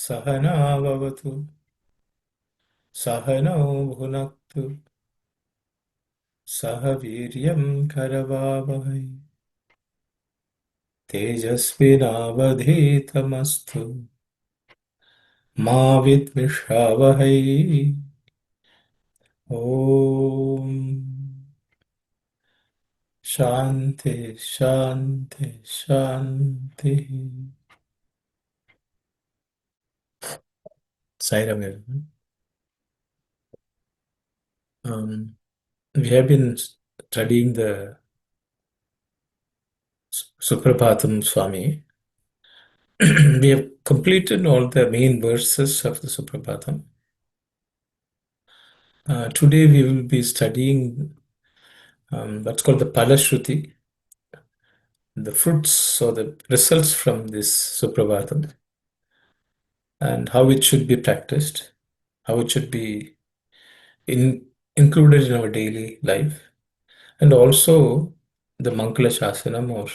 सहना भवतु सहनौ भुनक्तु सह वीर्यं करवावहै तेजस्विनावधीतमस्तु मा विद्विषावहै ॐ शान्ति शान्ति शान्तिः. Sairam everyone. We have been studying the Suprabhatam Swami. We have completed all the main verses of the Suprabhatam. Today we will be studying what's called the Palashruti, the fruits or the results from this Suprabhatam, and how it should be practiced, how it should be included in our daily life, and also the Mangala Shasanam or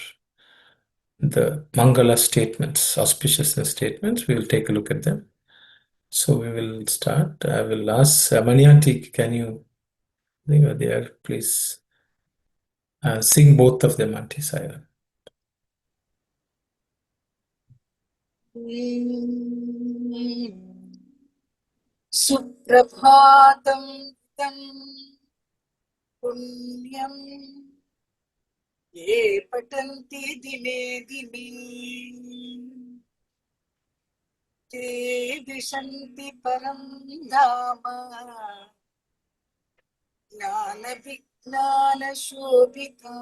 the Mangala statements, auspiciousness statements. We will take a look at them. So we will start. I will ask Manianti, can you, I think you're there, please sing both of them, Auntie Saira. सुप्रभातं तं पुण्यं ये पठन्ति दिने दिने ते विशन्ति परं धाम ज्ञानविज्ञानशोभिता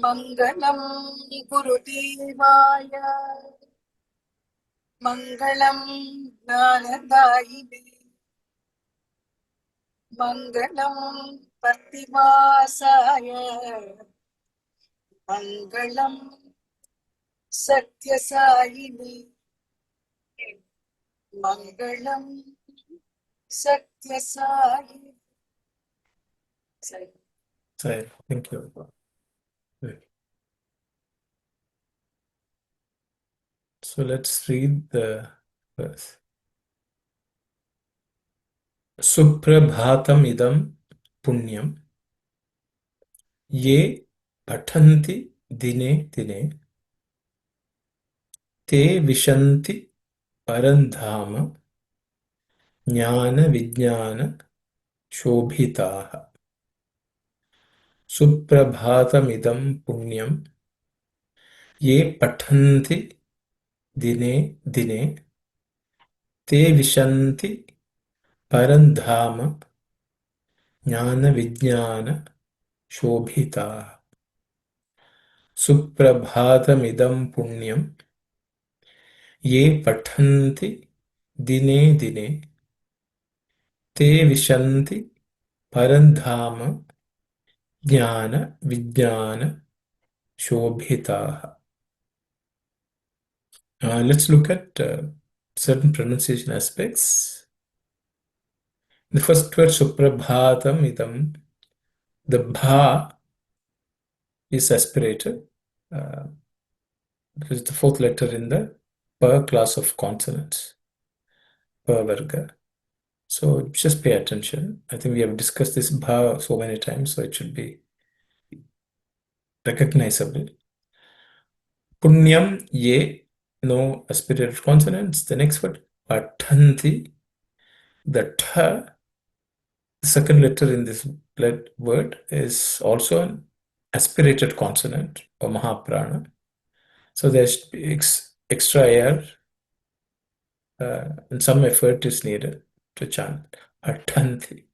मङ्गलं गुरुदेवाय मङ्गलं ज्ञानदायिने मङ्गलं प्रतिमासाय मङ्गलं सत्यसायिने मङ्गलं सत्यसायि. Saira, thank you. So let's read the verse. Suprabhatam idam punyam ye pathanti dine dine te vishanti parandhama jnana vijnana shobhitaha. Suprabhatam idam punyam ye pathanti dine dine te vishanti parandhama jnana vijnana shobhitaha. Suprabhatamidam punyam ye pathanti dine dine te vishanti parandhama jnana vijnana shobhitaha. Let's look at certain pronunciation aspects. The first word Suprabhatam idam, the bha is aspirated. This is the fourth letter in the pa class of consonants, pa varga. So just pay attention. I think we have discussed this bha so many times, so it should be recognizable. Punyam ye, no aspirated consonants. The next word, pathanti, the tha, the second letter in this word is also an aspirated consonant or mahaprana. So there should be extra air and some effort is needed to chant pathanti.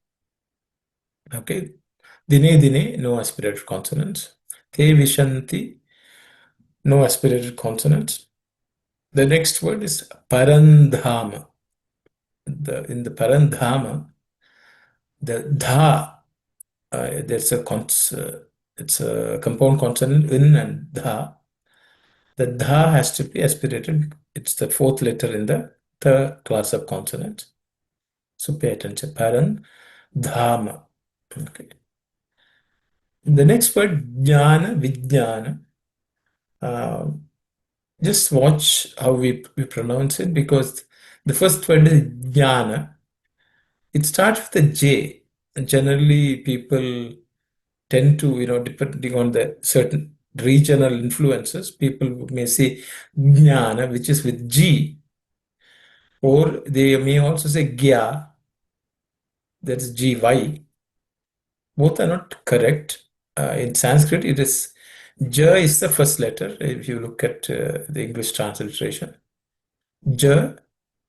Okay. Dine dine, no aspirated consonants. Te vishanti, no aspirated consonants. The next word is parandhama. In the parandhama, the dha, there's it's a compound consonant in and dha. The dha has to be aspirated. It's the fourth letter in the class of consonants. So pay attention. Parandhama. Okay. The next word, jnana, vijnana. Uh, just watch how we pronounce it, because the first word is jnana. It starts with a J. And generally, people tend to, depending on the certain regional influences, people may say jnana, which is with G, or they may also say gya, that's GY. Both are not correct. In Sanskrit, it is Ja is the first letter. If you look at the English transliteration, Ja,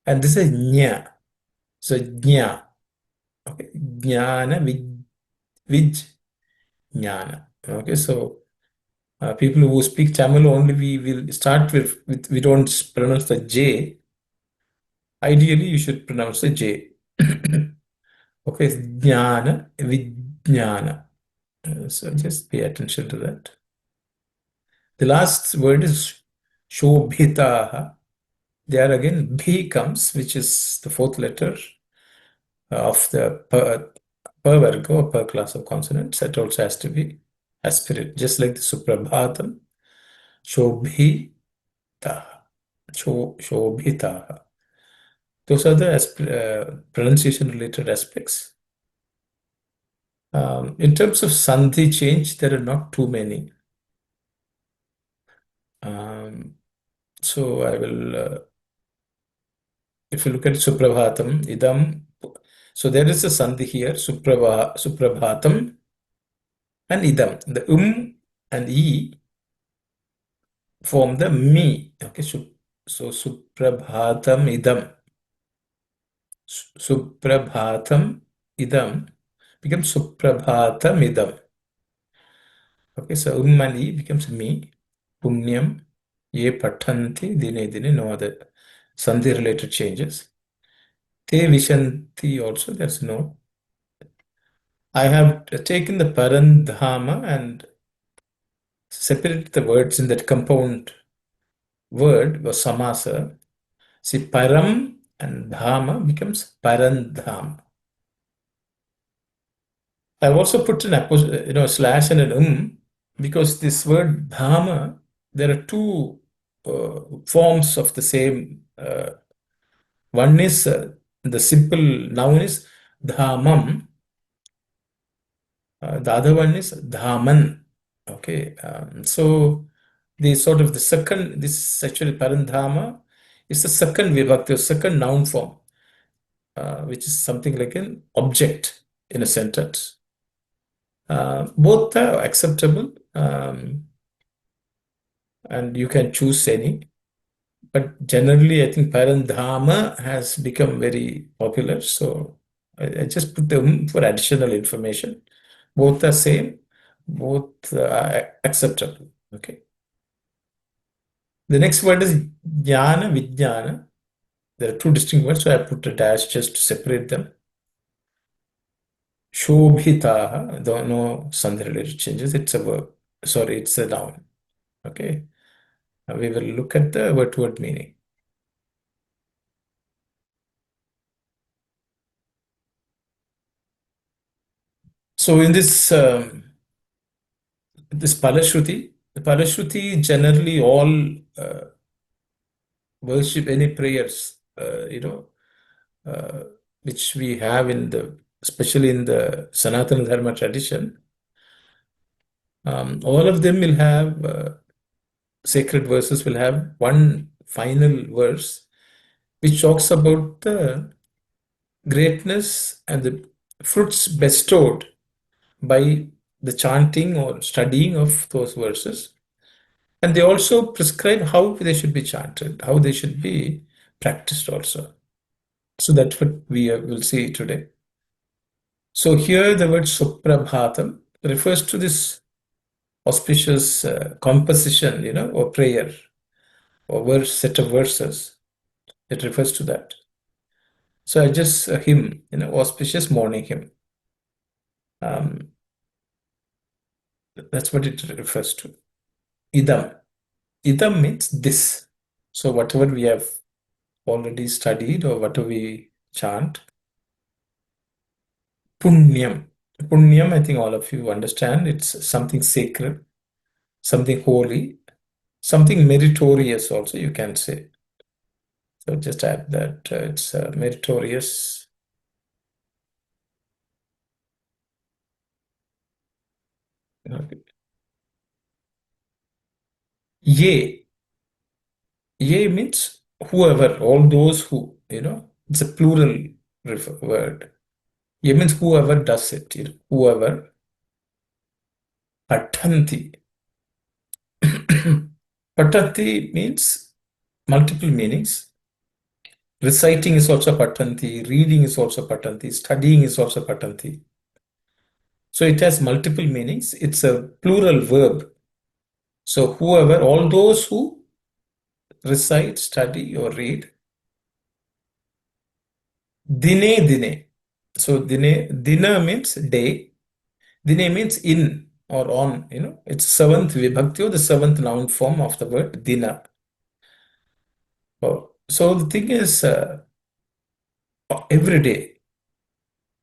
and this is Nya. So Jna. Okay, Jnana, Vij, Jnana. Okay, so people who speak Tamil only, we will start with we don't pronounce the J. Ideally, you should pronounce the J. Okay, it's Jnana, Vijnana. So just pay attention to that. The last word is Shobhitaha. There again, B comes, which is the fourth letter of the per virgo, or per class of consonants. That also has to be aspirate, just like the Suprabhatam. Shobhitaha. Shobhitaha. Those are the pronunciation related aspects. In terms of Sandhi change, there are not too many. So I will, if you look at Suprabhatam, Idam, so there is a Sandhi here, Suprabhatam and Idam. The and E form the Mi. Okay, so Suprabhatam Idam. Suprabhatam Idam becomes Suprabhatam Idam. Okay, so and E becomes Mi. Punyam, Ye Pathanti, Dine Dine, no other Sandhi related changes. Te Vishanti also, there's no. I have taken the Parandhama and separated the words in that compound word was samasa. See, param and dhama becomes parandham. I've also put an slash and an because this word dhama, there are two forms of the same. One is the simple noun is dhamam. The other one is dhaman. Okay, so the second, this is actually parandhama, is the second vibhakti, the second noun form, which is something like an object in a sentence. Both are acceptable, and you can choose any. But generally, I think parandhama has become very popular. So I just put them for additional information. Both are same, both are acceptable. Okay. The next word is jnana, vijnana. There are two distinct words, so I put a dash just to separate them. Shobhitaha, though no sandhi related changes, it's a verb. Sorry, it's a noun. Okay. Now we will look at the word to word meaning. So in this Palashruti, the Palashruti generally all worship any prayers, uh, which we have especially in the Sanatana Dharma tradition. All of them will have sacred verses, will have one final verse which talks about the greatness and the fruits bestowed by the chanting or studying of those verses. And they also prescribe how they should be chanted, how they should be practiced also. So that's what we will see today. So here the word Suprabhatam, refers to this auspicious composition, or prayer or verse, set of verses. It refers to that. So I just hymn, auspicious morning hymn. Um, that's what it refers to. Idam. Idam means this. So whatever we have already studied or whatever we chant, punyam. Punyam, I think all of you understand, it's something sacred, something holy, something meritorious also, you can say. So just add that it's meritorious. Okay. Ye. Ye means whoever, all those who, it's a plural word. Ye means whoever does it, whoever. Patanti. Patanti means multiple meanings. Reciting is also patanti, reading is also patanti, studying is also patanti. So it has multiple meanings. It's a plural verb. So whoever, all those who recite, study, or read, dine dine. So dina means day, dine means in or on, it's seventh vibhakti or the seventh noun form of the word dina. Oh, so the thing is, every day,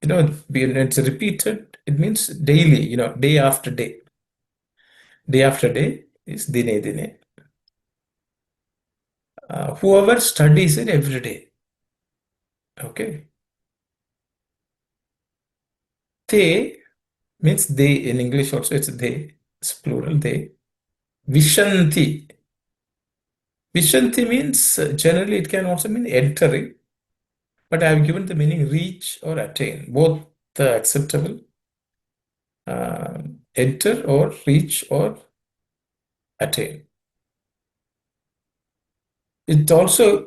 when it's repeated, it means daily, day after day. Day after day is dine dine. Whoever studies it every day. Okay. Te means they, in English also it's they, it's plural, they. Vishanti. Vishanti means generally it can also mean entering, but I have given the meaning reach or attain, both acceptable. Enter or reach or attain. It also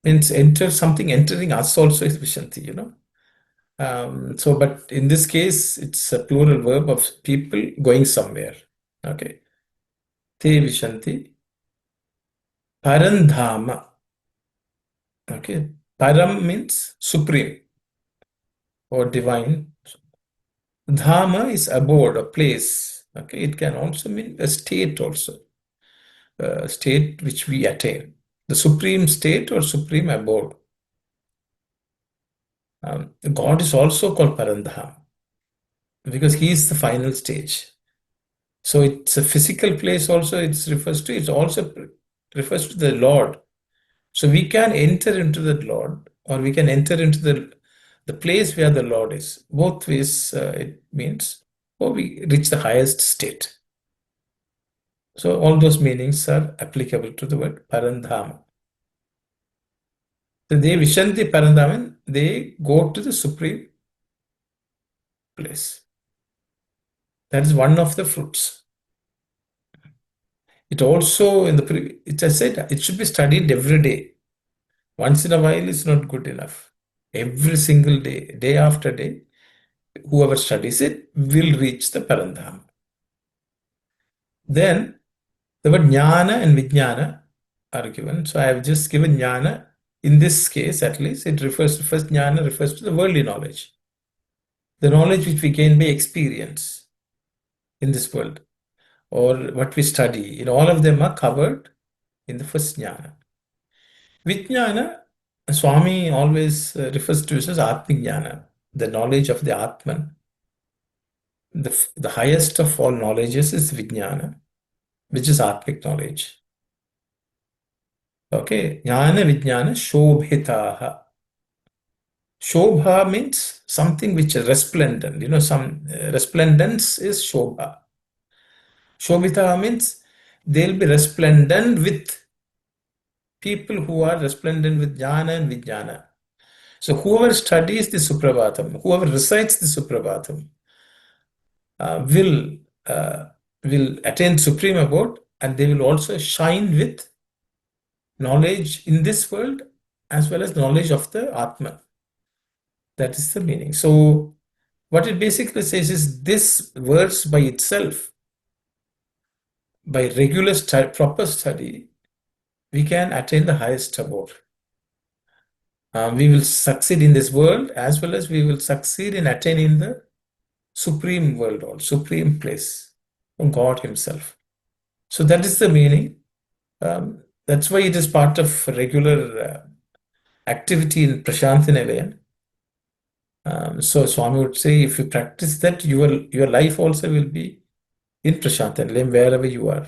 means enter something, entering us also is Vishanti, but in this case, it's a plural verb of people going somewhere. Okay. Te Vishanti. Parandhama. Okay. Param means supreme or divine. Dhama is abode, a place. Okay. It can also mean a state also. A state which we attain. The supreme state or supreme abode. God is also called Parandham because he is the final stage. So it's a physical place also it also refers to the Lord. So we can enter into the Lord or we can enter into the place where the Lord is. Both ways it means, or we reach the highest state. So all those meanings are applicable to the word Parandhama. So they Vishanti Parandhaman, they go to the supreme place. That is one of the fruits. It also it I said it should be studied every day. Once in a while is not good enough. Every single day, day after day, whoever studies it will reach the Parandham. Then the word jnana and vijnana are given. So I have just given jnana. In this case, at least, it refers to first jnana refers to the worldly knowledge. The knowledge which we gain by experience in this world or what we study. All of them are covered in the first jnana. Vijnana, Swami always refers to it as Atmijnana, the knowledge of the Atman. The highest of all knowledges is Vijnana, which is Atmic knowledge. Okay, Jnana Vijnana Shobhitaha. Shobha means something which is resplendent. Some resplendence is Shobha. Shobhitaha means they'll be resplendent with people who are resplendent with Jnana and Vijnana. So whoever studies the Suprabhatam, whoever recites the Suprabhatam, uh, will uh, will attain supreme abode, and they will also shine with knowledge in this world as well as knowledge of the Atman. That is the meaning. So what it basically says is this verse by itself, by regular proper study, we can attain the highest abode. We will succeed in this world as well as we will succeed in attaining the supreme world or supreme place from God Himself. So that is the meaning. That's why it is part of regular activity in Prashanthi Nilayam. So Swami would say, if you practice that, your life also will be in Prashanthi Nilayam wherever you are.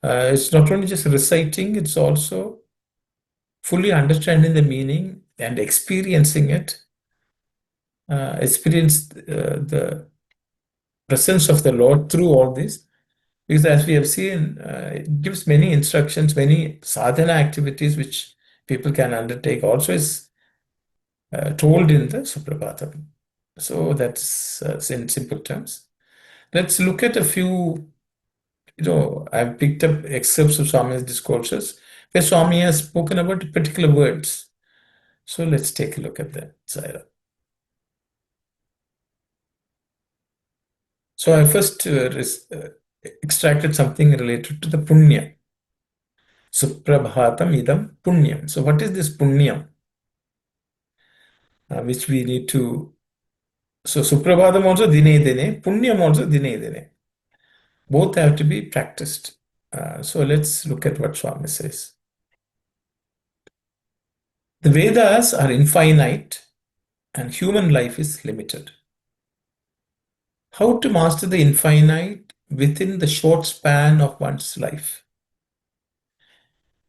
It's not only just reciting; it's also fully understanding the meaning and experiencing it. Experience the presence of the Lord through all this. Because as we have seen, it gives many instructions, many sadhana activities which people can undertake. Also is told in the Suprabhatam. So that's in simple terms. Let's look at a few, I've picked up excerpts of Swami's discourses where Swami has spoken about particular words. So let's take a look at that, Saira. So I first extracted something related to the punya. Suprabhatam idam punyam. So what is this punyam? Which we need to. So Suprabhatam also dine dine, punyam also dine dine. Both have to be practiced. So let's look at what Swami says. The Vedas are infinite and human life is limited. How to master the infinite within the short span of one's life?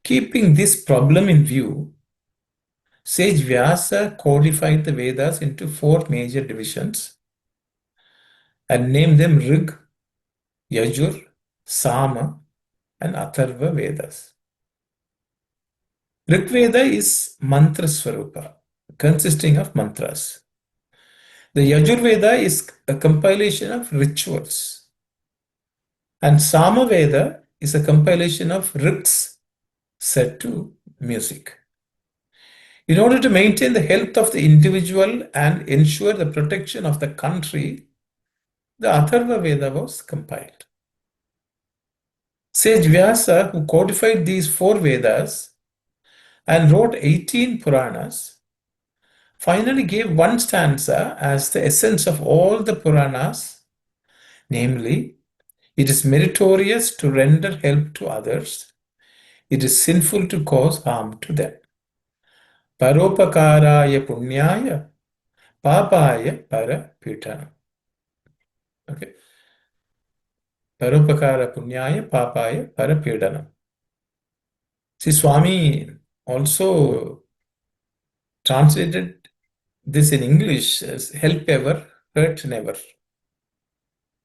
Keeping this problem in view, sage Vyasa codified the Vedas into four major divisions and named them Rig, Yajur, Sama, and Atharva Vedas. Rig Veda is mantra swarupa, consisting of mantras. The Yajur Veda is a compilation of rituals. And Sama Veda is a compilation of rigs set to music. In order to maintain the health of the individual and ensure the protection of the country, the Atharva Veda was compiled. Sage Vyasa, who codified these four Vedas and wrote 18 Puranas, finally gave one stanza as the essence of all the Puranas, namely, it is meritorious to render help to others. It is sinful to cause harm to them. Paropakaraya punyaya, papaya para pitana. Okay. Paropakara punyaya, papaya para pidana. See, Swami also translated this in English as help ever, hurt never.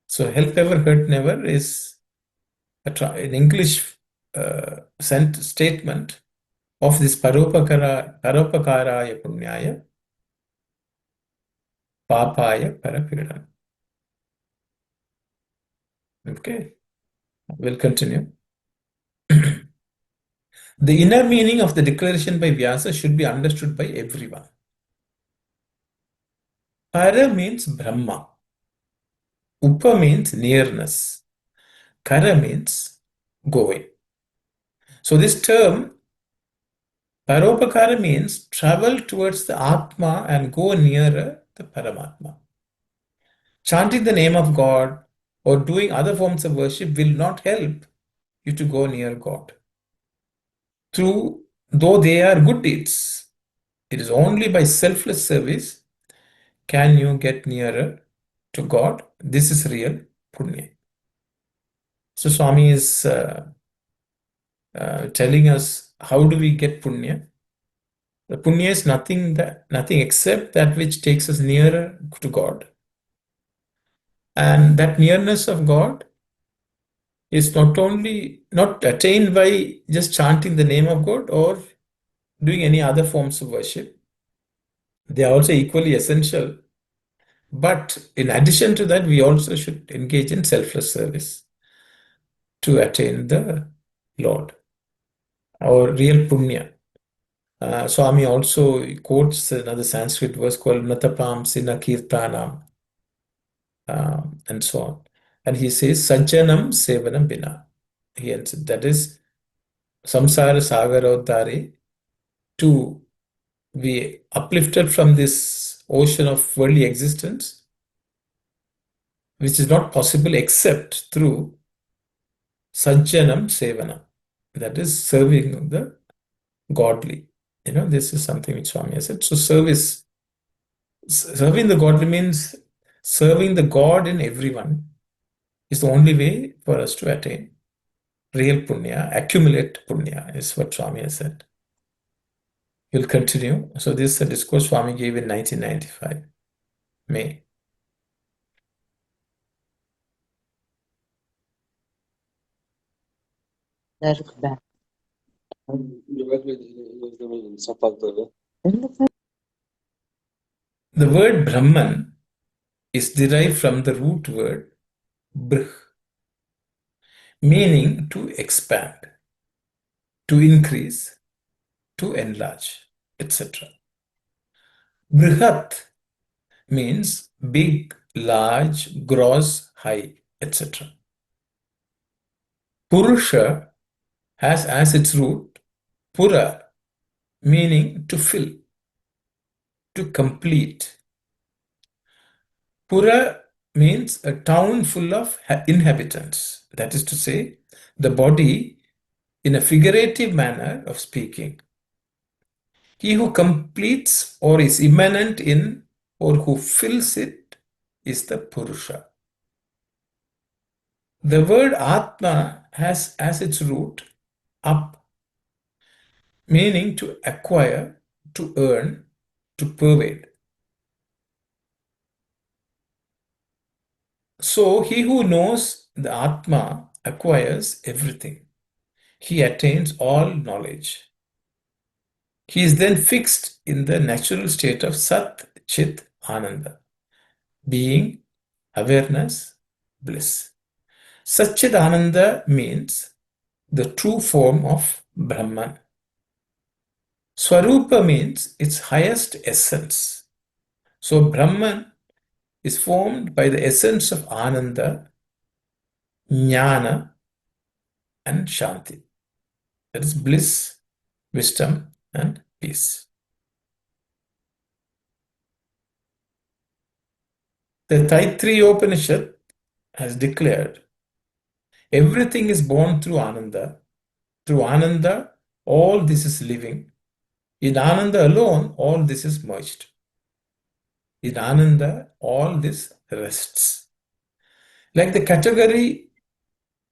So help ever, hurt never is an English statement of this paropakaraya punyaya, papaya parapidana. Okay, we'll continue. The inner meaning of the declaration by Vyasa should be understood by everyone. Para means Brahma. Upa means nearness. Kara means going. So this term, Paropakara means travel towards the Atma and go nearer the Paramatma. Chanting the name of God or doing other forms of worship will not help you to go near God. Though they are good deeds, it is only by selfless service can you get nearer to God. This is real punya. So Swami is telling us how do we get punya. The punya is nothing except that which takes us nearer to God. And that nearness of God is not attained by just chanting the name of God or doing any other forms of worship. They are also equally essential. But in addition to that, we also should engage in selfless service to attain the Lord, our real punya. Swami also quotes another Sanskrit verse called Natapam Sina Kirtanam, and so on. And he says, Sajjanam Sevanam Bina. He answered, that is, Samsara Sagarodhare, to be uplifted from this ocean of worldly existence, which is not possible except through Sajjanam Sevanam. That is, serving the godly. This is something which Swami has said. So serving the godly means serving the God in everyone is the only way for us to attain real punya, accumulate punya, is what Swami has said. We'll continue. So this is a discourse Swami gave in 1995, May. The word Brahman is derived from the root word brh, meaning to expand, to increase, to enlarge, etc. Brihat means big, large, gross, high, etc. Purusha has as its root pura, meaning to fill, to complete. Pura means a town full of inhabitants. That is to say, the body in a figurative manner of speaking. He who completes or is immanent in or who fills it is the Purusha. The word Atma has as its root up, meaning to acquire, to earn, to pervade. So he who knows the Atma acquires everything. He attains all knowledge. He is then fixed in the natural state of Sat, Chit, Ananda, being, awareness, bliss. Satchit Ananda means the true form of Brahman. Swarupa means its highest essence. So Brahman is formed by the essence of Ananda, Jnana, and Shanti. That is bliss, wisdom, and peace. The Taittiriya Upanishad has declared everything is born through Ananda. Through Ananda, all this is living. In Ananda alone, all this is merged. In Ananda, all this rests. Like the category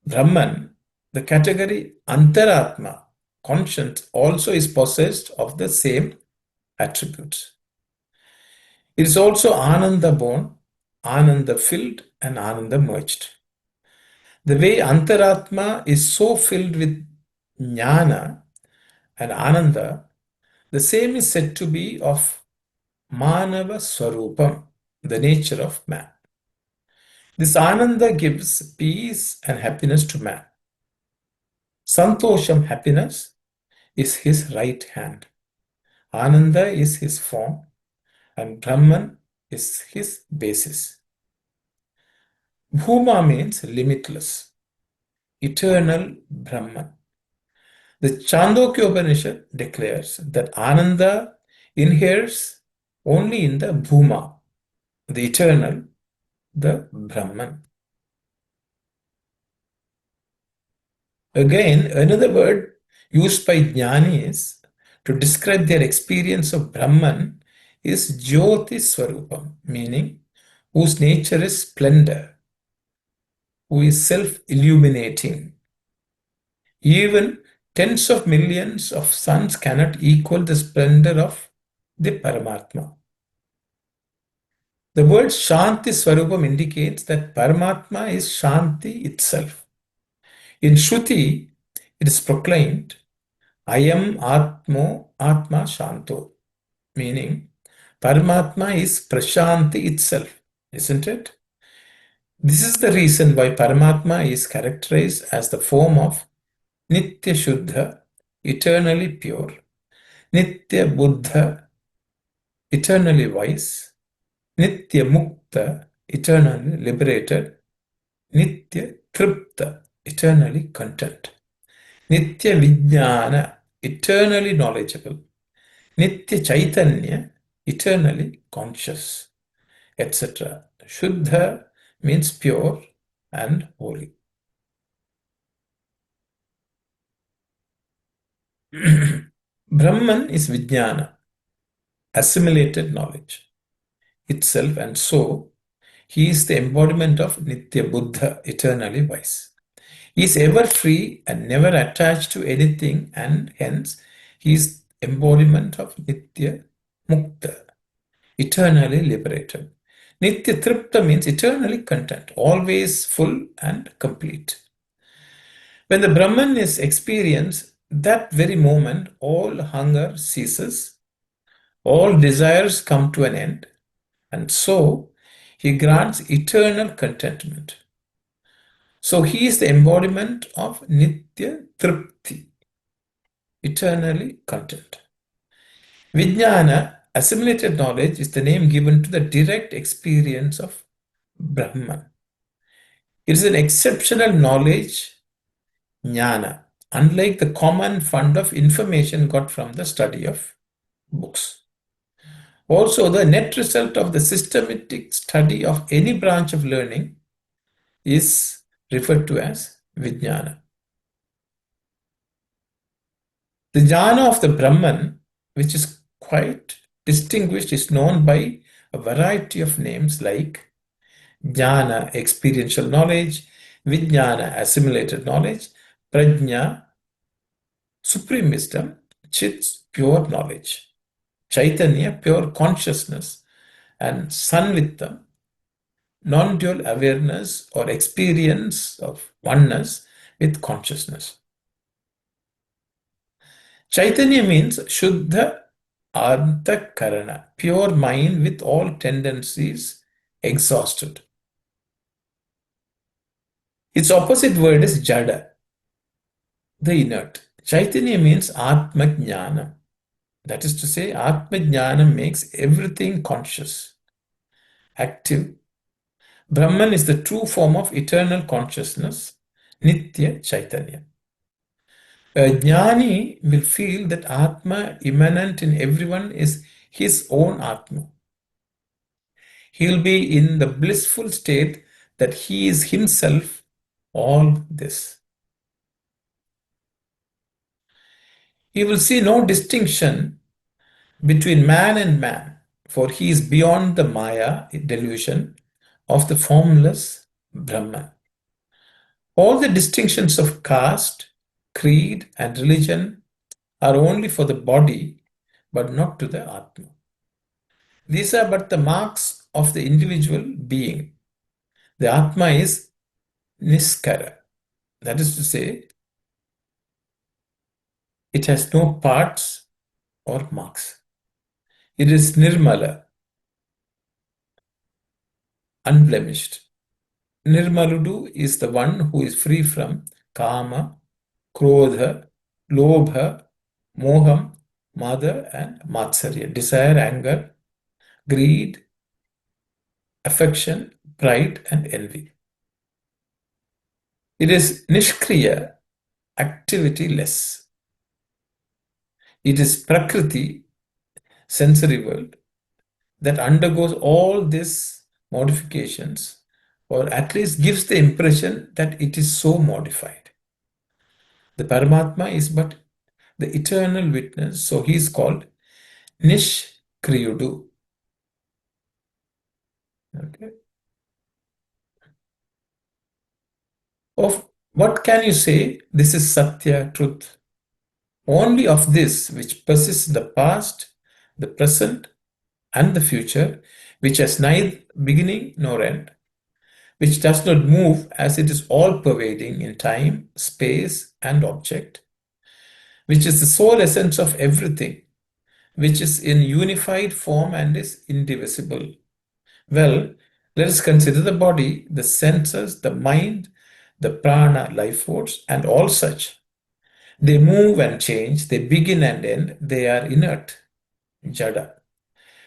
Brahman, the category Antaratma, conscience, also is possessed of the same attributes. It is also Ananda born, Ananda filled, and Ananda merged. The way Antaratma is so filled with Jnana and Ananda, the same is said to be of Manava Swarupam, the nature of man. This Ananda gives peace and happiness to man. Santosham, happiness, is his right hand. Ananda is his form, and Brahman is his basis. Bhuma means limitless, eternal Brahman. The Chandogya Upanishad declares that Ananda inheres only in the Bhuma, the eternal, the Brahman. Again, another word used by Jnanis to describe their experience of Brahman is Jyoti Swarupam, meaning whose nature is splendor, who is self-illuminating. Even tens of millions of suns cannot equal the splendor of the Paramatma. The word Shanti Swarupam indicates that Paramatma is Shanti itself. In Shruti, it is proclaimed, Ayam Atmo Atma Shanto, meaning Paramatma is Prashanti itself, isn't it? This is the reason why Paramatma is characterized as the form of Nitya Shuddha, eternally pure, Nitya Buddha, eternally wise. Nitya Mukta, eternally liberated. Nitya Tripta, eternally content. Nitya Vijnana, eternally knowledgeable. Nitya Chaitanya, eternally conscious, etc. Shuddha means pure and holy. Brahman is Vijnana, assimilated knowledge itself, and so he is the embodiment of Nitya Buddha, eternally wise. He is ever free and never attached to anything, and hence he is embodiment of Nitya Mukta, eternally liberated. Nitya Tripta means eternally content, always full and complete. When the Brahman is experienced, that very moment all hunger ceases, all desires come to an end, and so he grants eternal contentment. So he is the embodiment of Nitya Tripti, eternally content. Vijnana, assimilated knowledge, is the name given to the direct experience of Brahman. It is an exceptional knowledge, jnana, unlike the common fund of information got from the study of books. Also, the net result of the systematic study of any branch of learning is referred to as Vijnana. The jnana of the Brahman, which is quite distinguished, is known by a variety of names like jnana, experiential knowledge; vijnana, assimilated knowledge; prajna, supreme wisdom; chit, pure knowledge; chaitanya, pure consciousness; and sanvittam, non-dual awareness or experience of oneness with consciousness. Chaitanya means Shuddha Antakarana, pure mind with all tendencies exhausted. Its opposite word is Jada, the inert. Chaitanya means Atma Jnana. That is to say, Atma Jnana makes everything conscious, active. Brahman is the true form of eternal consciousness, Nitya Chaitanya. A jnani will feel that Atma immanent in everyone is his own Atma. He will be in the blissful state that he is himself all this. He will see no distinction between man and man, for he is beyond the Maya delusion of the formless Brahman. All the distinctions of caste, creed, and religion are only for the body, but not to the Atma. These are but the marks of the individual being. The Atma is Niskara. That is to say, it has no parts or marks. It is Nirmala, unblemished. Nirmaludu is the one who is free from Kama, Krodha, Lobha, Moham, Mada, and Matsarya, desire, anger, greed, affection, pride, and envy. It is Nishkriya, activity-less. It is Prakriti, sensory world, that undergoes all these modifications, or at least gives the impression that it is so modified. The Paramatma is but the eternal witness, so he is called Nishkriyudu. Okay. Of what can you say? This is Satya, truth. Only of this which persists in the past, the present, and the future, which has neither beginning nor end, which does not move as it is all-pervading in time, space, and object, which is the sole essence of everything, which is in unified form and is indivisible. Well, let us consider the body, the senses, the mind, the prana, life force, and all such. They move and change, they begin and end, they are inert, jada.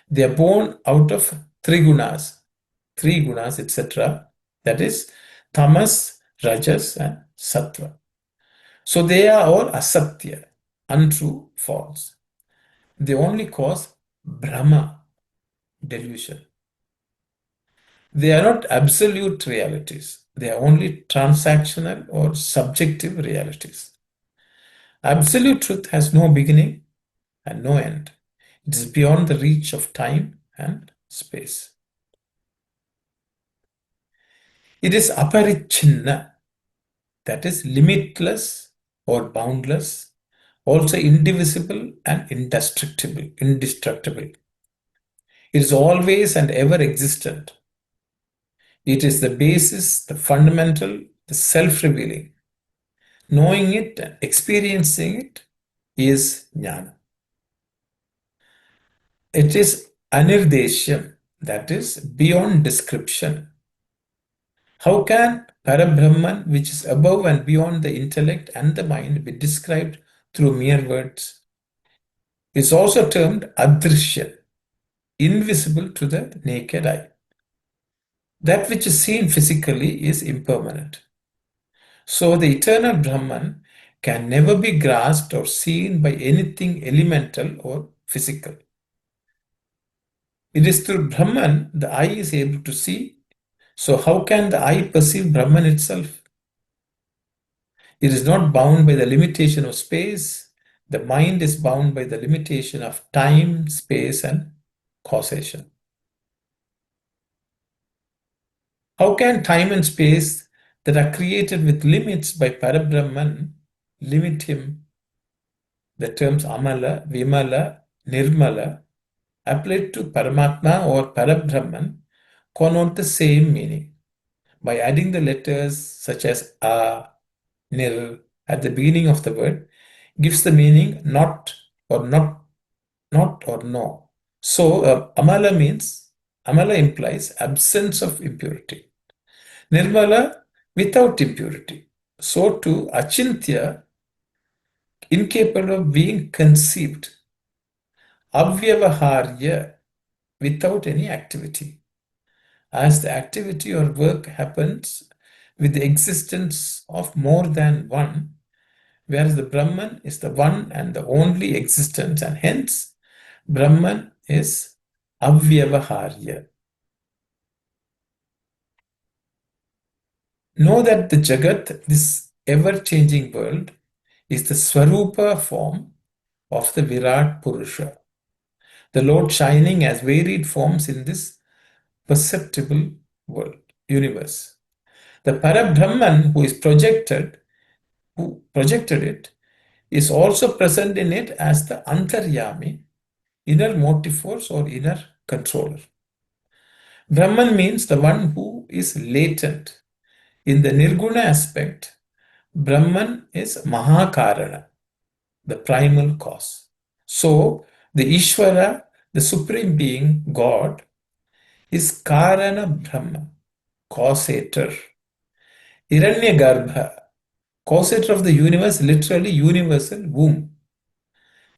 They are born out of three gunas, etc. That is tamas, rajas, and sattva. So they are all asatya, untrue, false. They only cause Brahma, delusion. They are not absolute realities. They are only transactional or subjective realities. Absolute truth has no beginning and no end. It is beyond the reach of time and space. It is aparichinna, that is limitless or boundless, also indivisible and indestructible. It is always and ever existent. It is the basis, the fundamental, the self-revealing. Knowing it and experiencing it is jnana. It is anirdeshyam, that is beyond description. How can Parabrahman, which is above and beyond the intellect and the mind, be described through mere words? It is also termed adrishya, invisible to the naked eye. That which is seen physically is impermanent. So the eternal Brahman can never be grasped or seen by anything elemental or physical. It is through Brahman the eye is able to see. So how can the eye perceive Brahman itself? It is not bound by the limitation of space. The mind is bound by the limitation of time, space, and causation. How can time and space that are created with limits by Parabrahman limit him? The terms Amala, Vimala, Nirmala applied to Paramatma or Parabrahman connote the same meaning. By adding the letters such as A, Nir at the beginning of the word gives the meaning not or no. So Amala implies absence of impurity. Nirmala without impurity. So too Achintya incapable of being conceived. Avyavaharya without any activity. As the activity or work happens with the existence of more than one, whereas the Brahman is the one and the only existence, and hence Brahman is avyavaharya. Know that the Jagat, this ever-changing world, is the Swarupa form of the Virat Purusha, the Lord shining as varied forms in this perceptible world, universe. The Parabrahman who projected it, is also present in it as the Antaryami, inner motive force or inner controller. Brahman means the one who is latent. In the Nirguna aspect, Brahman is Mahakarana, the primal cause. So, the Ishvara, the Supreme Being, God, is Karana Brahma, causator. Hiranyagarbha, causator of the universe, literally universal womb.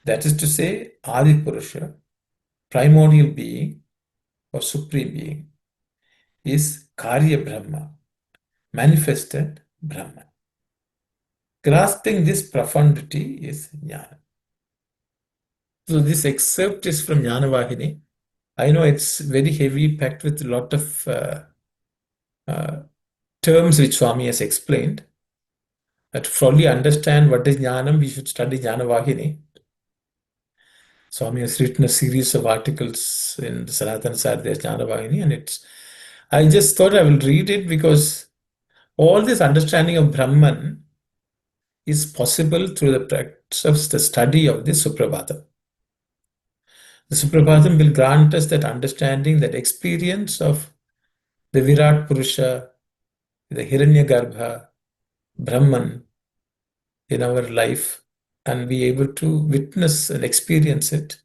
That is to say, Adi Purusha, primordial being or supreme being, is Karya Brahma, manifested Brahman. Grasping this profundity is Jnana. So this excerpt is from Jnana Vahini. I know it's very heavy, packed with a lot of terms which Swami has explained. But to fully understand what is Jnanam, we should study Jnana Vahini. Swami has written a series of articles in the Sanatana Sarthya Jnana Vahini, and I just thought I will read it because all this understanding of Brahman is possible through the practice of the study of the Suprabhatam. The Suprabhatam will grant us that understanding, that experience of the Virat Purusha, the Hiranyagarbha, Brahman in our life, and be able to witness and experience it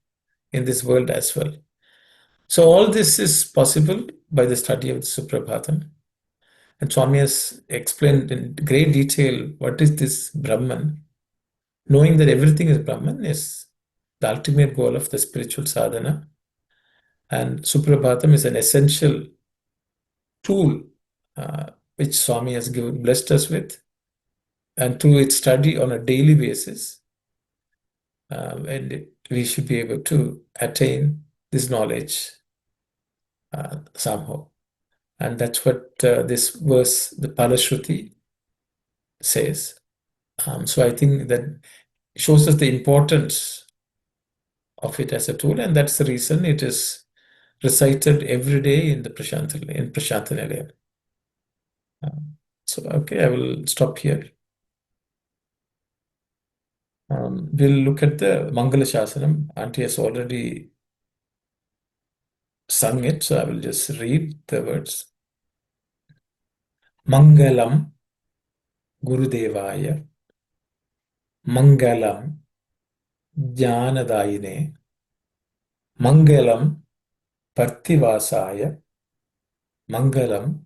in this world as well. So all this is possible by the study of the Suprabhatam. And Swami has explained in great detail what is this Brahman. Knowing that everything is Brahman is the ultimate goal of the spiritual sadhana. And Suprabhatam is an essential tool which Swami has blessed us with. And through its study on a daily basis, and we should be able to attain this knowledge somehow. And that's what this verse, the Palashruti, says. So I think that shows us the importance of it as a tool, and that's the reason it is recited every day in the Prashantha. So okay, I will stop here. We'll look at the Mangala Shasanam. Auntie has already sung it, so I will just read the words. Mangalam Gurudevaya, Mangalam Jnanadayine, Mangalam Parthivasaya, Mangalam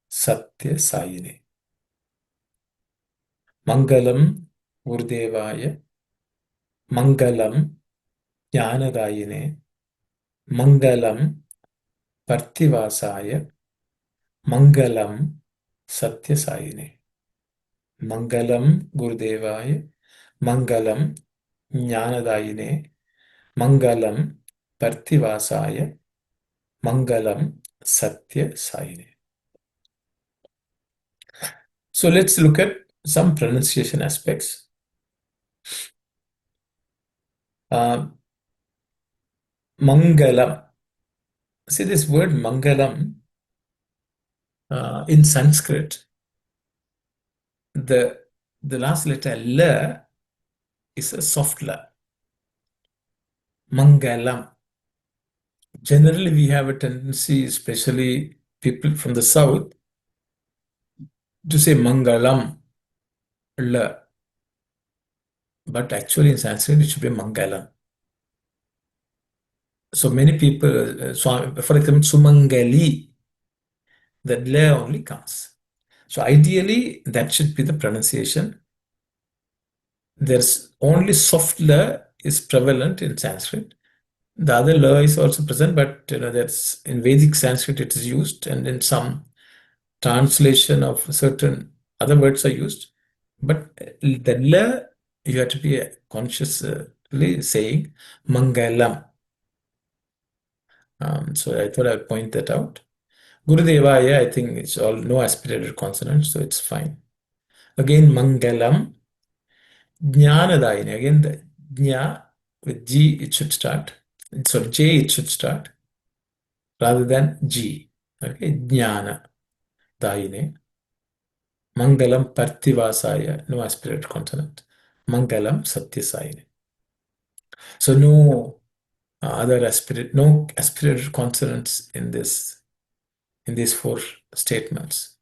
Sathya Sayine. Mangalam Gurudevaya, Mangalam Jnanadayine, Mangalam Parthivasaya, Mangalam Sathya Sayine. Mangalam Gurudevaya, Mangalam Jnanadayine, Mangalam Parthivasaya, Mangalam Sathya Sayine. So let's look at some pronunciation aspects. Mangalam. See this word Mangalam in Sanskrit, the last letter L is a soft L. Mangalam. Generally, we have a tendency, especially people from the south, to say Mangalam, L. But actually in Sanskrit, it should be Mangalam. So many people, for example, Sumangali, that L only comes. So ideally, that should be the pronunciation. There's only soft L is prevalent in Sanskrit. The other L is also present, but that's in Vedic Sanskrit it is used, and in some translation of certain other words are used. But the L, you have to be consciously saying Mangalam. So I thought I'd point that out. Gurudevaya, I think it's all no aspirated consonants, so it's fine. Again, Mangalam. Jnanadayini. Again, the Jna with G it should start. So J it should start rather than G. Okay, Jnana Dayine. Mangalam Parthivasaya, no aspirated consonant. Mangalam Satyasayine. So no no aspirated consonants in these four statements.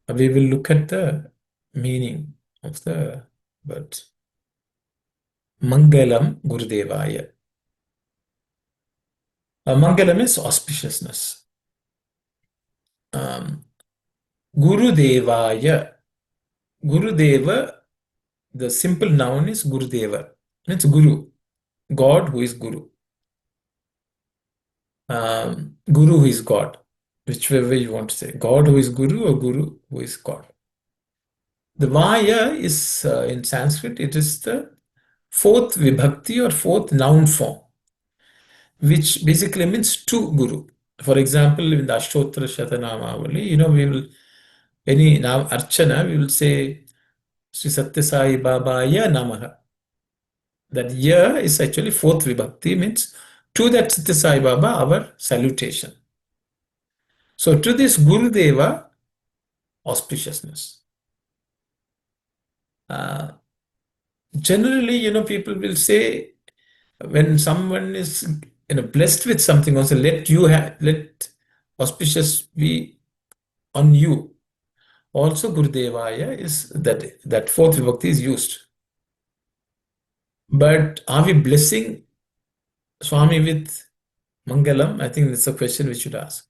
We will look at the meaning of the words. Mangalam Gurudevaya. Mangalam is auspiciousness. Gurudevaya. Gurudeva, the simple noun is Gurudeva. It's Guru. God who is Guru. Guru who is God. Whichever way you want to say. God who is Guru or Guru who is God. The Vaya is in Sanskrit, it is the fourth vibhakti or fourth noun form, which basically means to Guru. For example, in the Ashtotra Shatanamavali, we will, any now Archana, we will say Sri Sathya Sai Babaya Namaha. That ya is actually fourth vibhakti, means to that Sathya Sai Baba, our salutation. So to this Gurudeva, auspiciousness. Generally, people will say when someone is blessed with something, also let auspicious be on you. Also, Gurudevaya is that fourth vibhakti is used. But are we blessing Swami with Mangalam? I think that's a question we should ask.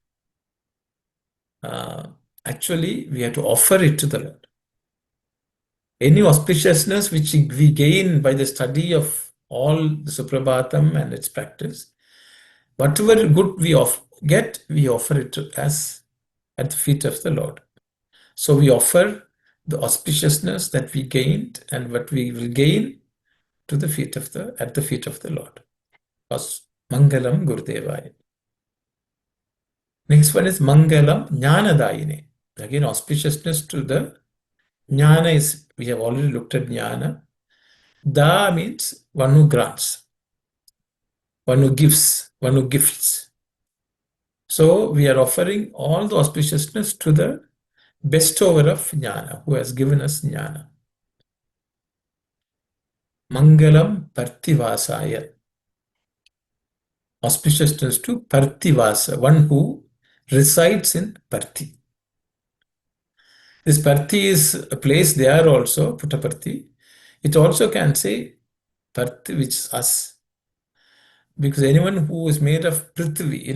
Actually, we have to offer it to the Lord. Any auspiciousness which we gain by the study of all the Suprabhatam and its practice, whatever good we get, we offer it as at the feet of the Lord. So we offer the auspiciousness that we gained and what we will gain to the feet of the at the feet of the Lord. Mangalam Gurudevaya. Next one is Mangalam Jnanadayine. Again, auspiciousness to the Jnana is, we have already looked at Jnana. Da means one who grants, one who gives, one who gifts. So we are offering all the auspiciousness to the bestower of Jnana, who has given us Jnana. Mangalam Parthivasaya. Auspiciousness to Parthivasa, one who resides in Parthi. This Parthi is a place there also, Puttaparthi. It also can say Parthi, which is us. Because anyone who is made of Prithvi,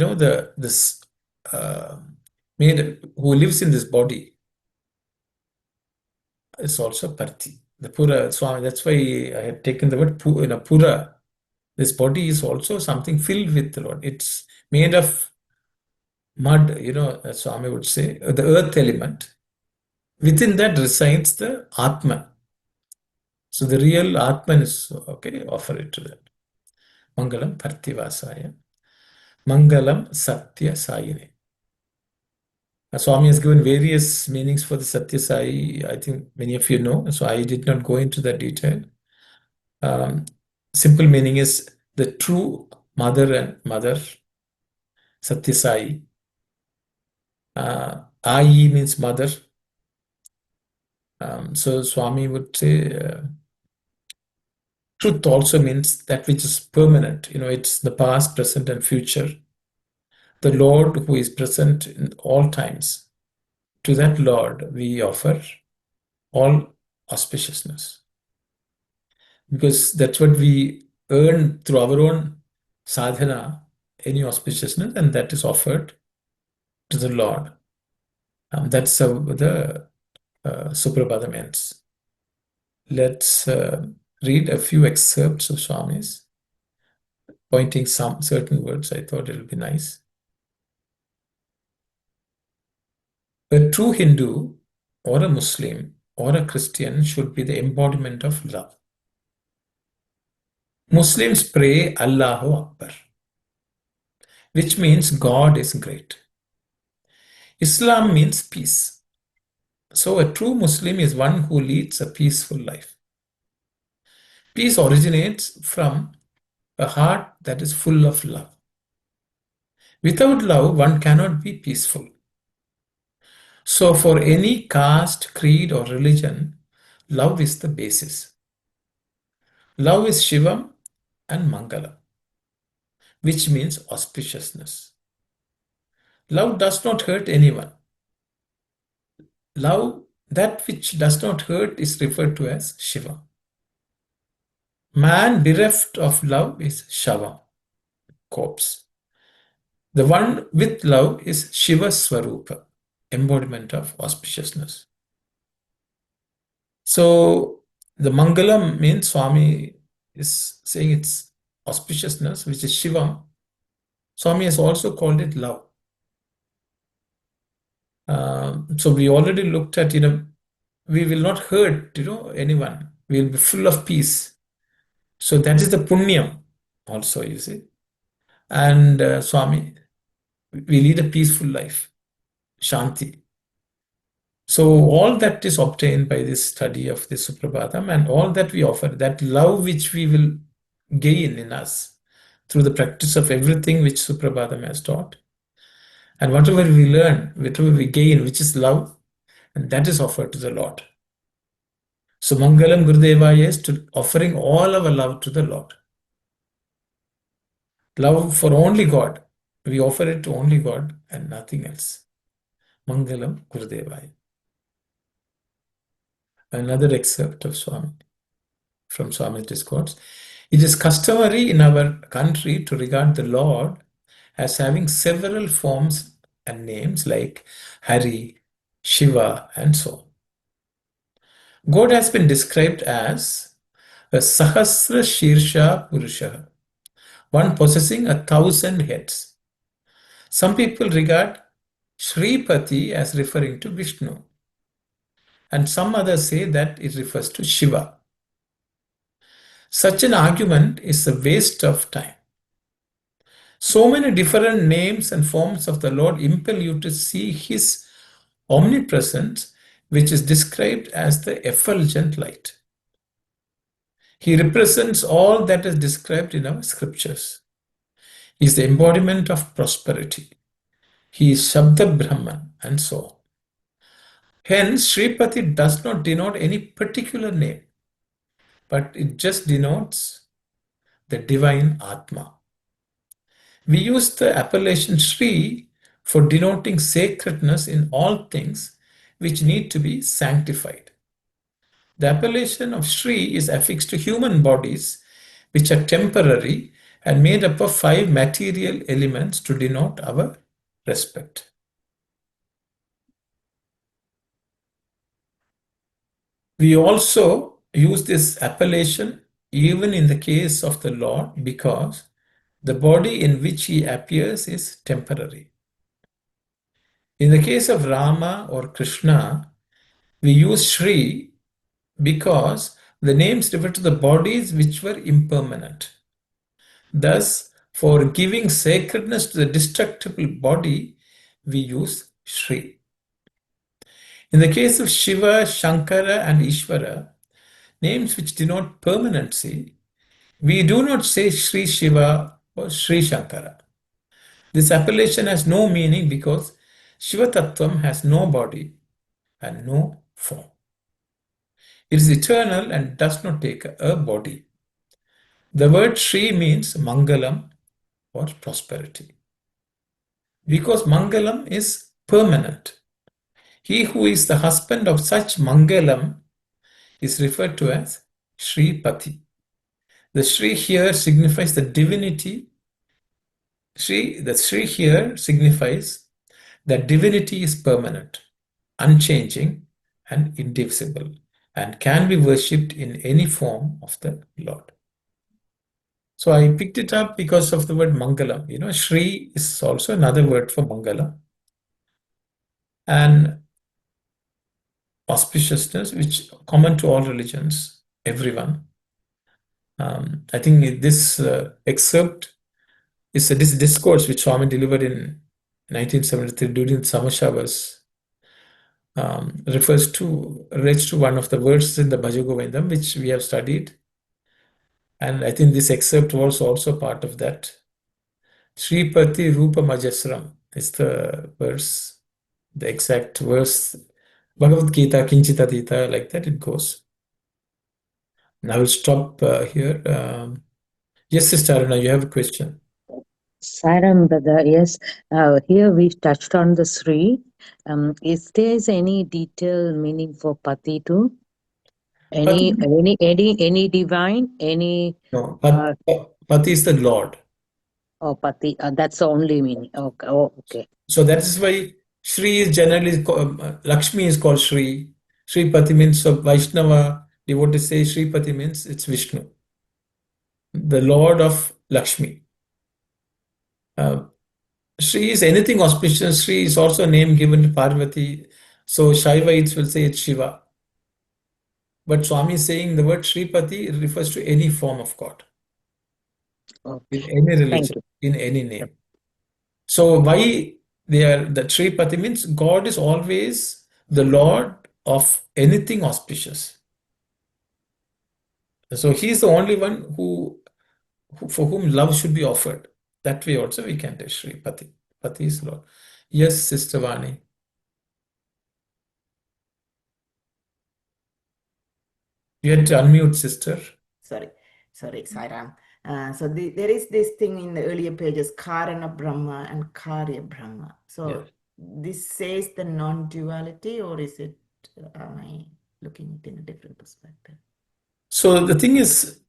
made who lives in this body is also Parthi. The Pura, so that's why I had taken the word Pura. This body is also something filled with the Lord. It's made of mud, Swami would say, the earth element. Within that resides the Atman. So the real Atman is, okay, offer it to that. Mangalam Parthivasaya. Mangalam Sathya Sai. Swami has given various meanings for the Sathya Sai. I think many of you know, so I did not go into that detail. Simple meaning is the true mother and mother, Sathya Sai. Ai means mother. So Swami would say, truth also means that which is permanent. It's the past, present, and future. The Lord who is present in all times. To that Lord we offer all auspiciousness. Because that's what we earn through our own sadhana, any auspiciousness, and that is offered to the Lord. That's how the Suprabhatam ends. Let's read a few excerpts of Swami's, pointing some certain words. I thought it would be nice. A true Hindu or a Muslim or a Christian should be the embodiment of love. Muslims pray Allahu Akbar, which means God is great. Islam means peace. So a true Muslim is one who leads a peaceful life. Peace originates from a heart that is full of love. Without love, one cannot be peaceful. So for any caste, creed, or religion, love is the basis. Love is Shivam and Mangala, which means auspiciousness. Love does not hurt anyone. Love, that which does not hurt, is referred to as Shiva. Man bereft of love is Shava, corpse. The one with love is Shiva Swarupa, embodiment of auspiciousness. So the Mangalam means Swami is saying it's auspiciousness, which is Shivam. Swami has also called it love. So we already looked at, we will not hurt, anyone. We will be full of peace. So that is the punyam also, you see. And Swami, we lead a peaceful life, Shanti. So all that is obtained by this study of the Suprabhatam, and all that we offer, that love which we will gain in us through the practice of everything which Suprabhatam has taught. And whatever we learn, whatever we gain, which is love, and that is offered to the Lord. So Mangalam Gurudevaya is to offering all our love to the Lord. Love for only God. We offer it to only God and nothing else. Mangalam Gurudevaya. Another excerpt of Swami from Swami's discourse. It is customary in our country to regard the Lord as having several forms and names like Hari, Shiva, and so on. God has been described as a Sahasra Shirsha Purusha, one possessing 1,000 heads. Some people regard Shripati as referring to Vishnu, and some others say that it refers to Shiva. Such an argument is a waste of time. So many different names and forms of the Lord impel you to see His omnipresence, which is described as the effulgent light. He represents all that is described in our scriptures. He is the embodiment of prosperity. He is Shabda Brahman, and so on. Hence, Shripati does not denote any particular name, but it just denotes the divine Atma. We use the appellation Sri for denoting sacredness in all things which need to be sanctified. The appellation of Sri is affixed to human bodies which are temporary and made up of 5 material elements to denote our respect. We also use this appellation even in the case of the Lord because the body in which he appears is temporary. In the case of Rama or Krishna, we use Sri because the names refer to the bodies which were impermanent. Thus, for giving sacredness to the destructible body, we use Sri. In the case of Shiva, Shankara, and Ishvara, names which denote permanency, we do not say Sri Shiva or Sri Shankara. This appellation has no meaning because Shiva Tattvam has no body and no form. It is eternal and does not take a body. The word Sri means Mangalam or prosperity. Because Mangalam is permanent. He who is the husband of such Mangalam is referred to as Shripati. The Sri here signifies the divinity. The Sri here signifies that divinity is permanent, unchanging, and indivisible, and can be worshipped in any form of the Lord. So I picked it up because of the word Mangalam. Shri is also another word for Mangala. And auspiciousness, which common to all religions, everyone. I think this excerpt is this discourse which Swami delivered in 1973 during Samashavas relates to one of the verses in the Bhaja Govindam, which we have studied. And I think this excerpt was also part of that. Shripati Rupa Majasram is the verse, the exact verse. Bhagavad Gita, Kinchitadita, like that it goes. And I will stop here. Yes, Sister Aruna, you have a question. Saram, brother, yes. Here we touched on the Sri. Is there any detailed meaning for Pati too? Any divine? No, Pati is the Lord. Oh, Pati. That's the only meaning. Okay. Oh, okay. So that is why Sri is generally Lakshmi is called Sri. Sri Pati means Vaishnava devotees say Sri Pati means it's Vishnu, the Lord of Lakshmi. Sri is anything auspicious. Sri is also a name given to Parvati. So Shaivites will say it's Shiva. But Swami is saying the word Sripati refers to any form of God, Okay. in any religion, in any name. So why the Sripati means God is always the Lord of anything auspicious. So he is the only one for whom love should be offered. That way also we can take Sripati. Pati is Lord. Yes, Sister Vani. You had to unmute, sister. Sorry, Sairam. There is this thing in the earlier pages, Karana Brahma and Karya Brahma. So Yeah. this says the non-duality, or is it, am I looking at it in a different perspective? So the thing is,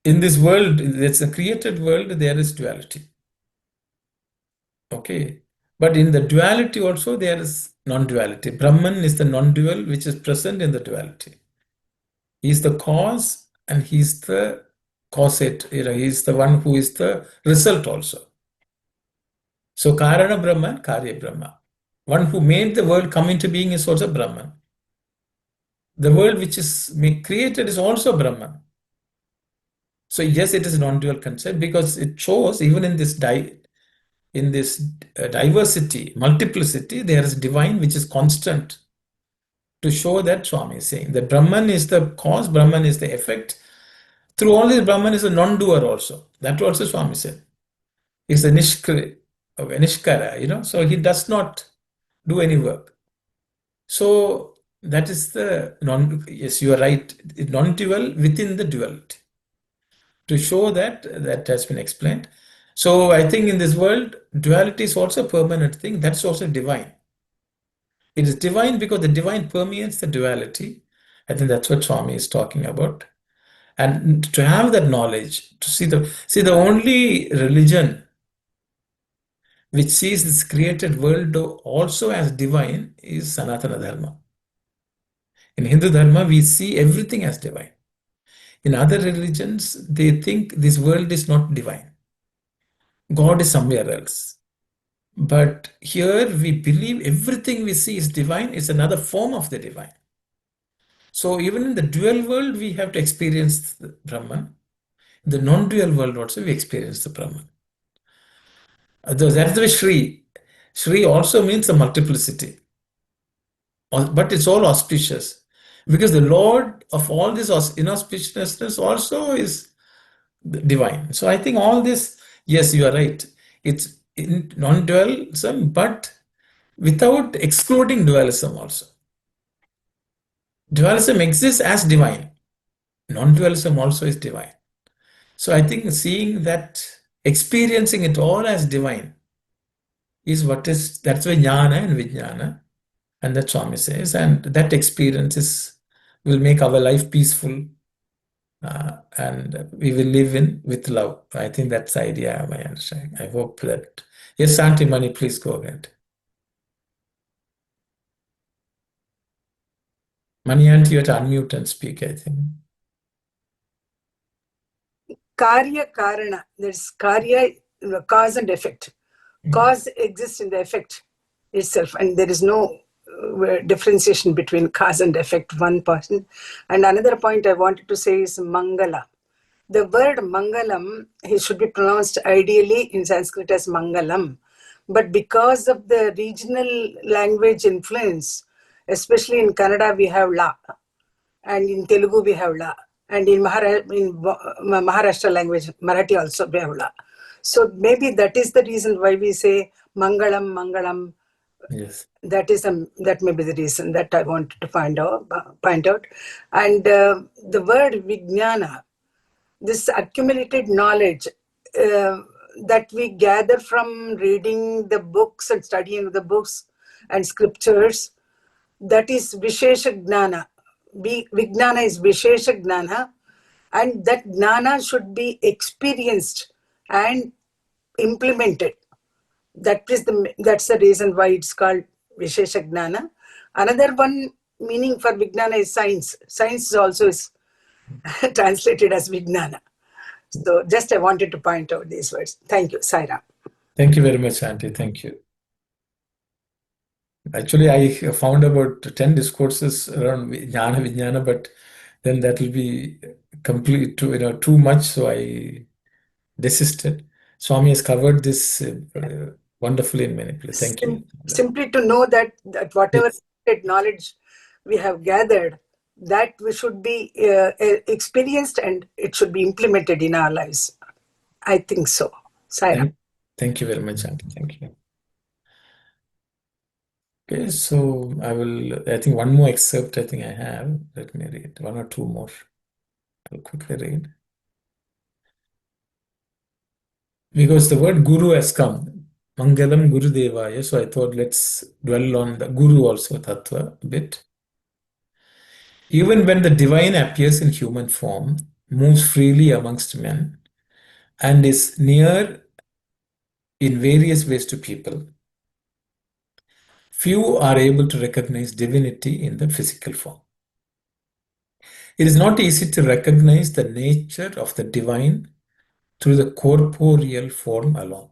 in this world, it's a created world, there is duality. Okay. But in the duality also there is non-duality. Brahman is the non-dual which is present in the duality. He is the cause and he is the causate. He is the one who is the result also. So Karana Brahman, Karya Brahma. One who made the world come into being is also Brahman. The world which is created is also Brahman. So yes, it is a non-dual concept because it shows even in this diversity, multiplicity, there is divine which is constant. To show that Swami is saying that Brahman is the cause, Brahman is the effect. Through all this, Brahman is a non-doer also. That also Swami said. He's a nishkara, so he does not do any work. So that is the yes, you are right, non-dual within the duality. To show that has been explained. So I think in this world, duality is also a permanent thing. That's also divine. It is divine because the divine permeates the duality. I think that's what Swami is talking about. And to have that knowledge, to see the only religion which sees this created world also as divine is Sanatana Dharma. In Hindu Dharma, we see everything as divine. In other religions, they think this world is not divine. God is somewhere else. But here we believe everything we see is divine, is another form of the divine. So even in the dual world, we have to experience the Brahman. In the non-dual world also, we experience the Brahman. That's the way Shri. Shri also means a multiplicity. But it's all auspicious. Because the Lord of all this inauspiciousness also is divine. So I think all this, yes, you are right. It's in non-dualism, but without excluding dualism also. Dualism exists as divine. Non-dualism also is divine. So I think seeing that, experiencing it all as divine is that's why jnana and vijnana, and that Swami says, and that experience will make our life peaceful, and we will live with love. I think that's the idea, my understanding. I hope that. Yes, Auntie Mani, please go ahead. Mani Auntie, you have to unmute and speak, I think. Karya Karana, that's Karya, cause and effect. Cause exists in the effect itself, and there is no differentiation between cause and effect, one person. And another point I wanted to say is Mangala. The word Mangalam, it should be pronounced ideally in Sanskrit as Mangalam. But because of the regional language influence, especially in Kannada we have La, and in Telugu we have La, and in Maharashtra language, Marathi also we have La. So maybe that is the reason why we say Mangalam, Mangalam. Yes. That may be the reason that I wanted to point out. And the word Vijnana, this accumulated knowledge that we gather from reading the books and studying the books and scriptures, that is Vishesha Gnana. Vijnana is Vishesha Gnana, and that Gnana should be experienced and implemented. That's the reason why it's called Vishesha Gnana. Another one meaning for Vijnana is science. Science also is translated as Vijnana. So just I wanted to point out these words. Thank you, Saira. Thank you very much, Auntie. Thank you. Actually, I found about 10 discourses around Jnana Vijnana, but then that will be complete too much, so I desisted. Swami has covered this wonderfully in many places. Thank you. Simply to know that whatever knowledge we have gathered, that we should be experienced and it should be implemented in our lives. I think so. Saira. Thank you very much, Auntie. Thank you. Okay, so I think one more excerpt I think I have. Let me read one or two more. I'll quickly read. Because the word Guru has come. Mangalam Guru Devaya. So I thought let's dwell on the Guru also, Tattva, a bit. Even when the divine appears in human form, moves freely amongst men, and is near in various ways to people, few are able to recognize divinity in the physical form. It is not easy to recognize the nature of the divine through the corporeal form alone.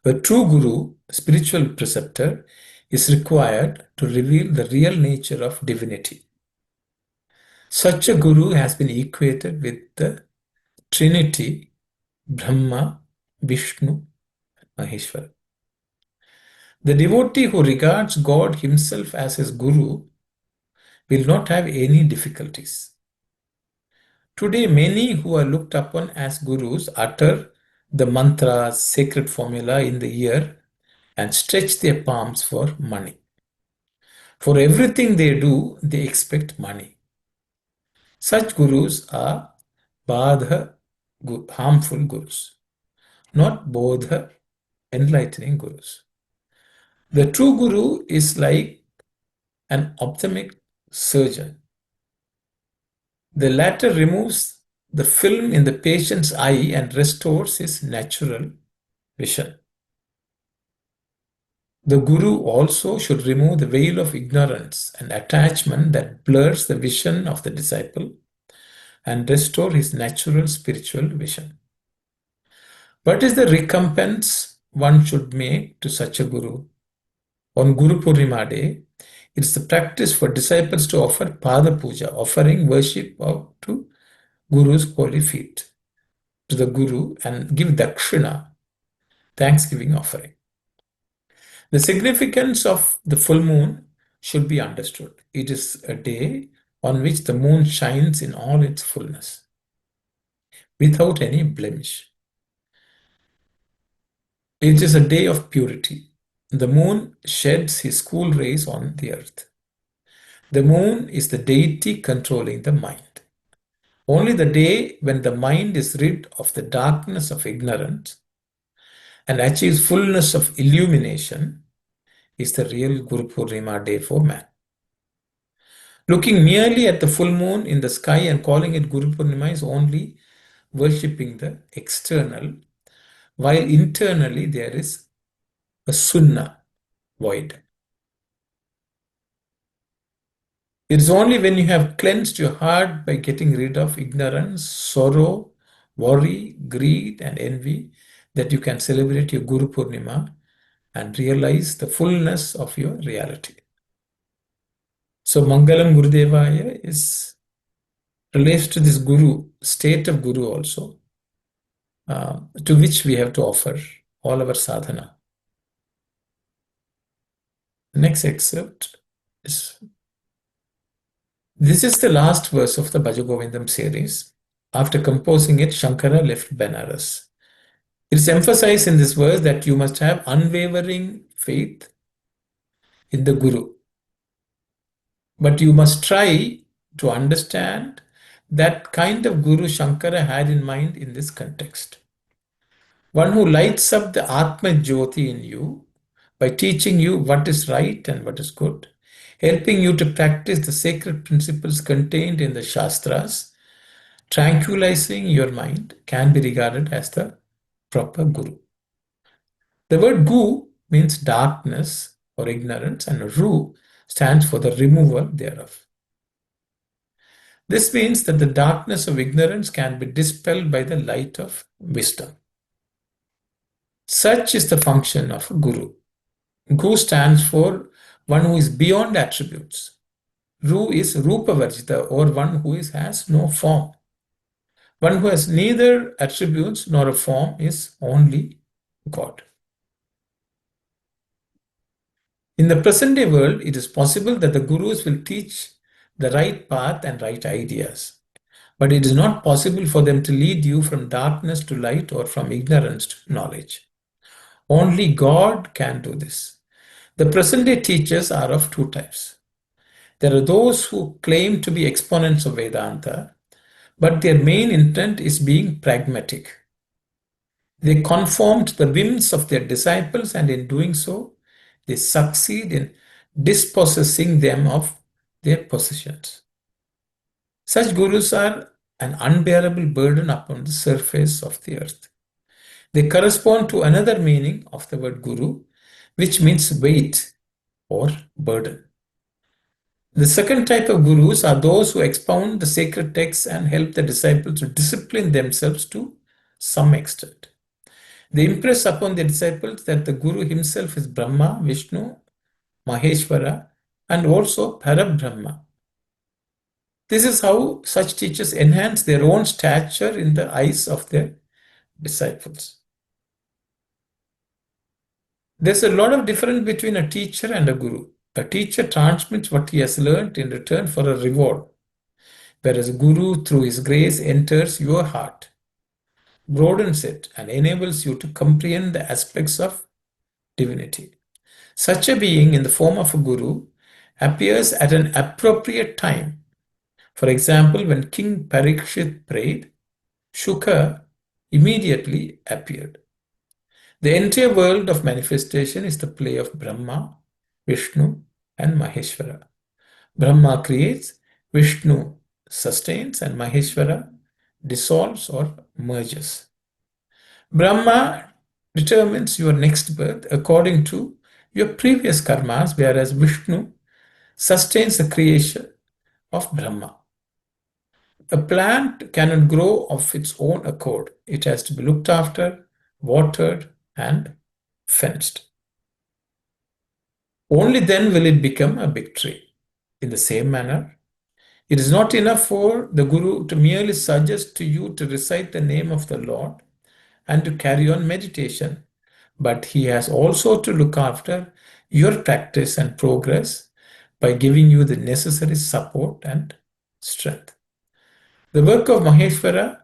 A true guru, spiritual preceptor, is required to reveal the real nature of divinity. Such a guru has been equated with the Trinity, Brahma, Vishnu, Maheshwara. The devotee who regards God himself as his guru will not have any difficulties. Today, many who are looked upon as gurus utter the mantra, sacred formula in the ear and stretch their palms for money. For everything they do, they expect money. Such gurus are badha, harmful gurus, not bodha, enlightening gurus. The true guru is like an ophthalmic surgeon. The latter removes the film in the patient's eye and restores his natural vision. The guru also should remove the veil of ignorance and attachment that blurs the vision of the disciple and restore his natural spiritual vision. What is the recompense one should make to such a guru? On Guru Purnima Day, it is the practice for disciples to offer Pada Puja, offering worship to Guru's holy feet, to the Guru, and give Dakshina, thanksgiving offering. The significance of the full moon should be understood. It is a day on which the moon shines in all its fullness, without any blemish. It is a day of purity. The moon sheds his cool rays on the earth. The moon is the deity controlling the mind. Only the day when the mind is rid of the darkness of ignorance and achieves fullness of illumination is the real Guru Purnima day for man. Looking merely at the full moon in the sky and calling it Guru Purnima is only worshipping the external, while internally there is a sunna, void. It is only when you have cleansed your heart by getting rid of ignorance, sorrow, worry, greed, and envy that you can celebrate your Guru Purnima and realize the fullness of your reality. So Mangalam Gurudevaya relates to this Guru, state of Guru also, to which we have to offer all our sadhana. The next excerpt is, this is the last verse of the Bhaja Govindam series. After composing it, Shankara left Benares. It is emphasized in this verse that you must have unwavering faith in the Guru. But you must try to understand that kind of Guru Shankara had in mind in this context. One who lights up the Atma Jyoti in you by teaching you what is right and what is good, helping you to practice the sacred principles contained in the Shastras, tranquilizing your mind, can be regarded as the proper Guru. The word Gu means darkness or ignorance, and Ru stands for the removal thereof. This means that the darkness of ignorance can be dispelled by the light of wisdom. Such is the function of a Guru. Gu stands for one who is beyond attributes. Ru is Rupa Varjita, or one who has no form. One who has neither attributes nor a form is only God. In the present day world, it is possible that the gurus will teach the right path and right ideas, but it is not possible for them to lead you from darkness to light or from ignorance to knowledge. Only God can do this. The present day teachers are of two types. There are those who claim to be exponents of Vedanta, but their main intent is being pragmatic. They conform to the whims of their disciples, and in doing so, they succeed in dispossessing them of their possessions. Such gurus are an unbearable burden upon the surface of the earth. They correspond to another meaning of the word guru, which means weight, or burden. The second type of gurus are those who expound the sacred texts and help the disciples to discipline themselves to some extent. They impress upon the disciples that the Guru himself is Brahma, Vishnu, Maheshwara, and also Parabrahma. This is how such teachers enhance their own stature in the eyes of their disciples. There's a lot of difference between a teacher and a guru. A teacher transmits what he has learned in return for a reward, whereas a guru, through his grace, enters your heart, broadens it, and enables you to comprehend the aspects of divinity. Such a being in the form of a guru appears at an appropriate time. For example, when King Parikshit prayed, Shuka immediately appeared. The entire world of manifestation is the play of Brahma, Vishnu, and Maheshwara. Brahma creates, Vishnu sustains, and Maheshwara dissolves or merges. Brahma determines your next birth according to your previous karmas, whereas Vishnu sustains the creation of Brahma. A plant cannot grow of its own accord. It has to be looked after, watered, and fenced. Only then will it become a big tree. In the same manner, it is not enough for the Guru to merely suggest to you to recite the name of the Lord and to carry on meditation, but he has also to look after your practice and progress by giving you the necessary support and strength. The work of Maheshwara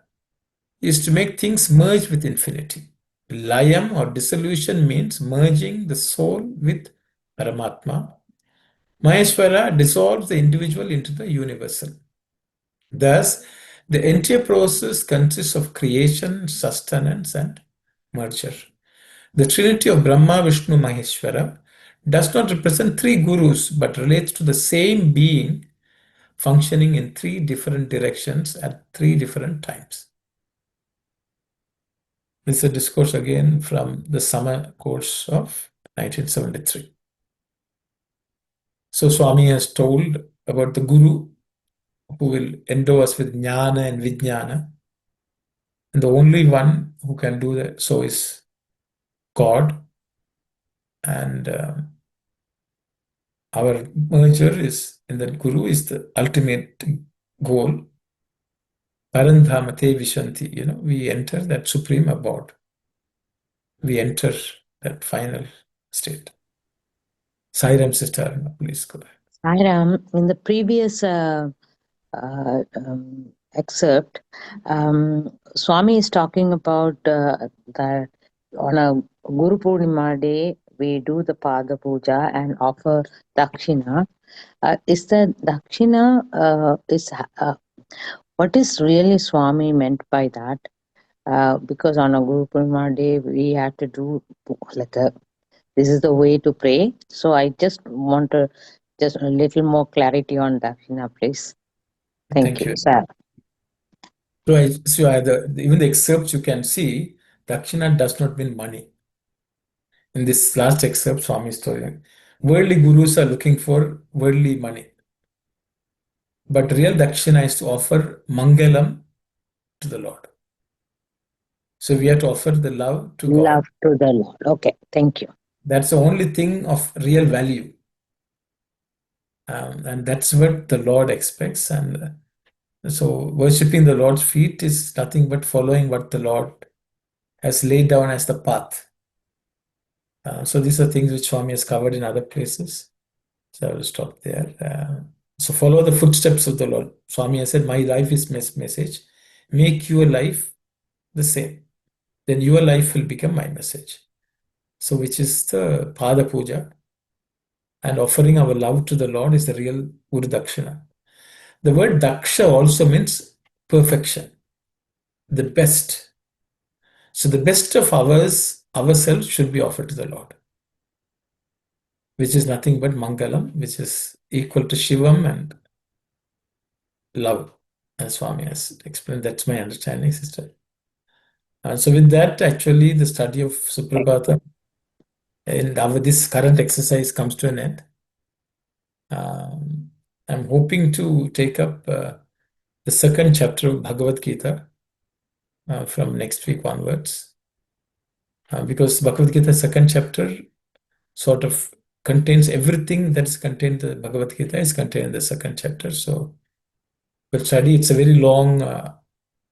is to make things merge with infinity. Layam or dissolution means merging the soul with Paramatma. Maheshwara dissolves the individual into the universal. Thus, the entire process consists of creation, sustenance, and merger. The trinity of Brahma, Vishnu, Maheshwara does not represent three gurus but relates to the same being functioning in three different directions at three different times. This is a discourse again from the summer course of 1973. So Swami has told about the Guru who will endow us with Jnana and Vijnana. And the only one who can do that so is God. And our merger is in that Guru is the ultimate goal. Parandhamate Vishanti, we enter that supreme abode. We enter that final state. Sairam sister, please go ahead. Sairam, in the previous excerpt, Swami is talking about that on a Guru Purnima day, we do the Pada Puja and offer Dakshina. Is the Dakshina, what is really Swami meant by that? Because on a Guru Purnima day, we have to do this is the way to pray. So I just want just a little more clarity on Dakshina, please. Thank you, sir. So even the excerpts you can see, Dakshina does not mean money. In this last excerpt, Swami is telling, worldly gurus are looking for worldly money. But real Dakshina is to offer Mangalam to the Lord. So we have to offer the love to God. Love to the Lord. Okay, thank you. That's the only thing of real value. And that's what the Lord expects. And so worshipping the Lord's feet is nothing but following what the Lord has laid down as the path. So these are things which Swami has covered in other places. So I will stop there. So follow the footsteps of the Lord. Swami has said, my life is message. Make your life the same. Then your life will become my message. So which is the Pada Puja. And offering our love to the Lord is the real Guru Dakshina. The word Daksha also means perfection, the best. So the best of ourselves should be offered to the Lord, which is nothing but Mangalam, which is equal to Shivam and love, as Swami has explained. That's my understanding, sister. So with that, actually, the study of Suprabhatam and this current exercise comes to an end. I'm hoping to take up the second chapter of Bhagavad Gita from next week onwards, because Bhagavad Gita second chapter sort of contains everything that's contained in the Bhagavad Gita is contained in the second chapter. So we'll study. It's a very long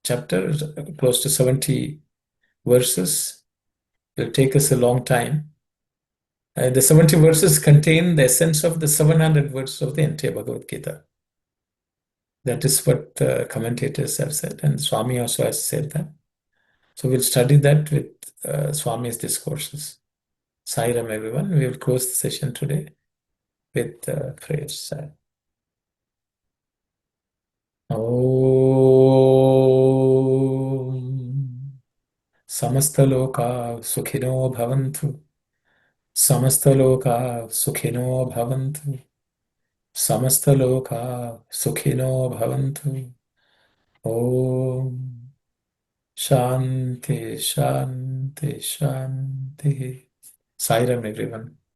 chapter, close to 70 verses. It will take us a long time. The 70 verses contain the essence of the 700 verses of the entire Bhagavad Gita. That is what the commentators have said, and Swami also has said that. So we'll study that with Swami's discourses. Sai Ram, everyone. We will close the session today with prayers. Sai. Om Samastaloka Sukhino Bhavantu. Samastaloka Sukhino Bhavantu. Samastaloka Sukhino Bhavantu. Om Shanti, Shanti, Shanti. Sai Ram, everyone.